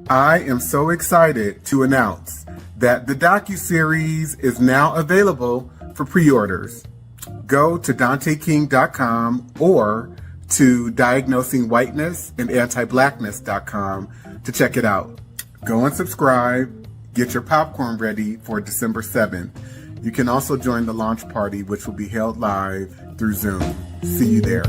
I am so excited to announce that the Docuseries is now available for pre-orders. Go to DanteKing.com or to Diagnosing Whiteness and Anti-Blackness.com to check it out. Go and subscribe. Get your popcorn ready for December 7th. You can also join the launch party, which will be held live through Zoom. See you there.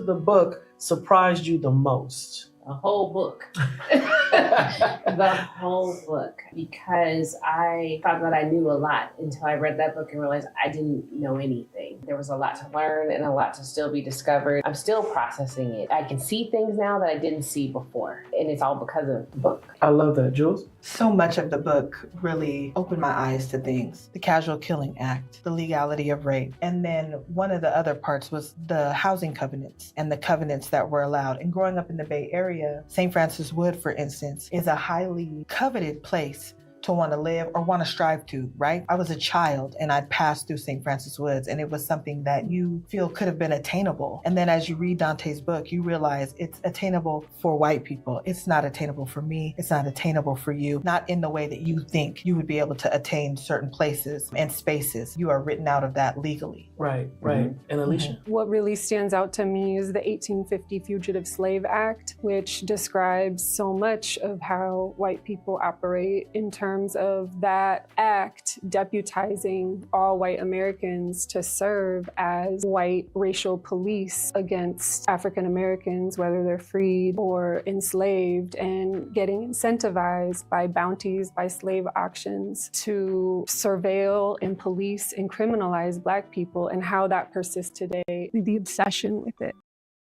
The book surprised you the most? A whole book. The whole book. Because I thought that I knew a lot until I read that book and realized I didn't know anything. There was a lot to learn and a lot to still be discovered. I'm still processing it. I can see things now that I didn't see before. And it's all because of the book. I love that. Jules? So much of the book really opened my eyes to things. The Casual Killing Act, the legality of rape. And then one of the other parts was the housing covenants and the covenants that were allowed. And growing up in the Bay Area, St. Francis Wood, for instance, is a highly coveted place to want to live or want to strive to, right? I was a child and I'd passed through St. Francis Woods and it was something that you feel could have been attainable. And then as you read Dante's book, you realize it's attainable for white people. It's not attainable for me. It's not attainable for you. Not in the way that you think you would be able to attain certain places and spaces. You are written out of that legally. Right. And Alicia? What really stands out to me is the 1850 Fugitive Slave Act, which describes so much of how white people operate in terms of that act deputizing all white Americans to serve as white racial police against African Americans, whether they're freed or enslaved, and getting incentivized by bounties, by slave auctions to surveil and police and criminalize Black people, and how that persists today, the obsession with it.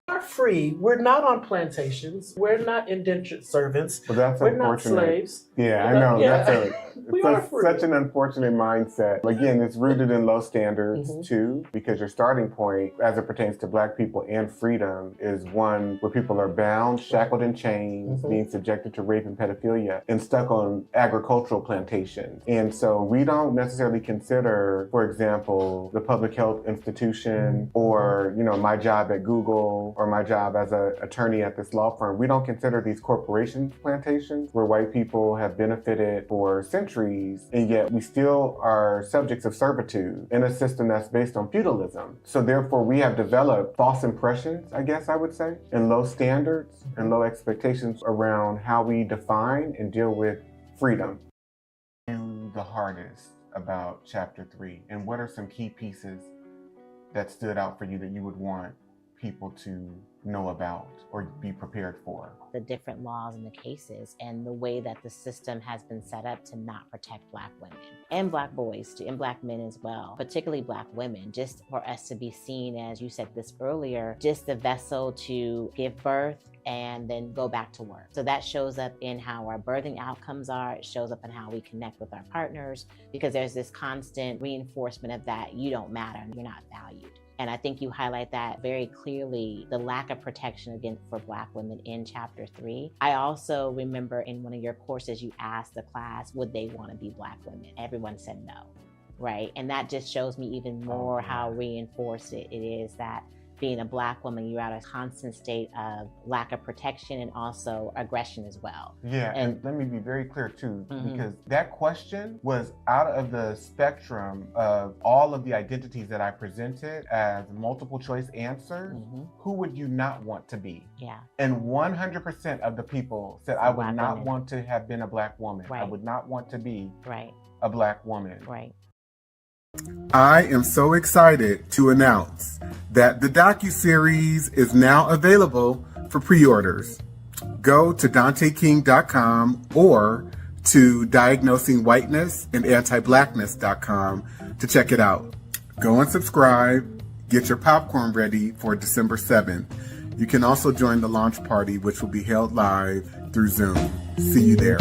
We're free. We're not on plantations. We're not indentured servants. Well, that's We're unfortunate. not slaves. Yeah, I know. Yeah. That's such an unfortunate mindset. Again, it's rooted in low standards too, because your starting point, as it pertains to Black people and freedom, is one where people are bound, shackled in chains, being subjected to rape and pedophilia, and stuck on agricultural plantations. And so we don't necessarily consider, for example, the public health institution or, my job at Google or my job as an attorney at this law firm. We don't consider these corporation plantations where white people have benefited for centuries, and yet we still are subjects of servitude in a system that's based on feudalism. So therefore we have developed false impressions, I guess I would say, and low standards and low expectations around how we define and deal with freedom. The hardest about chapter 3, and what are some key pieces that stood out for you that you would want people to know about or be prepared for? The different laws and the cases and the way that the system has been set up to not protect Black women and Black boys too, and Black men as well, particularly Black women, just for us to be seen, as you said this earlier, just the vessel to give birth and then go back to work. So that shows up in how our birthing outcomes are. It shows up in how we connect with our partners, because there's this constant reinforcement of that you don't matter and you're not valued. And I think you highlight that very clearly, the lack of protection for Black women in chapter 3. I also remember in one of your courses, you asked the class, would they want to be Black women? Everyone said no, right? And that just shows me even more how reinforced it is that being a Black woman, you're at a constant state of lack of protection and also aggression as well. Yeah, and let me be very clear too, because that question was out of the spectrum of all of the identities that I presented as multiple choice answers. Who would you not want to be? Yeah. And 100% of the people said, I would not want to have been a Black woman. Right. I would not want to be right. a Black woman. Right. I am so excited to announce that the Docuseries is now available for pre-orders. Go to DanteKing.com or to Diagnosing Whiteness and Anti-Blackness.com to check it out. Go and subscribe. Get your popcorn ready for December 7th. You can also join the launch party, which will be held live through Zoom. See you there.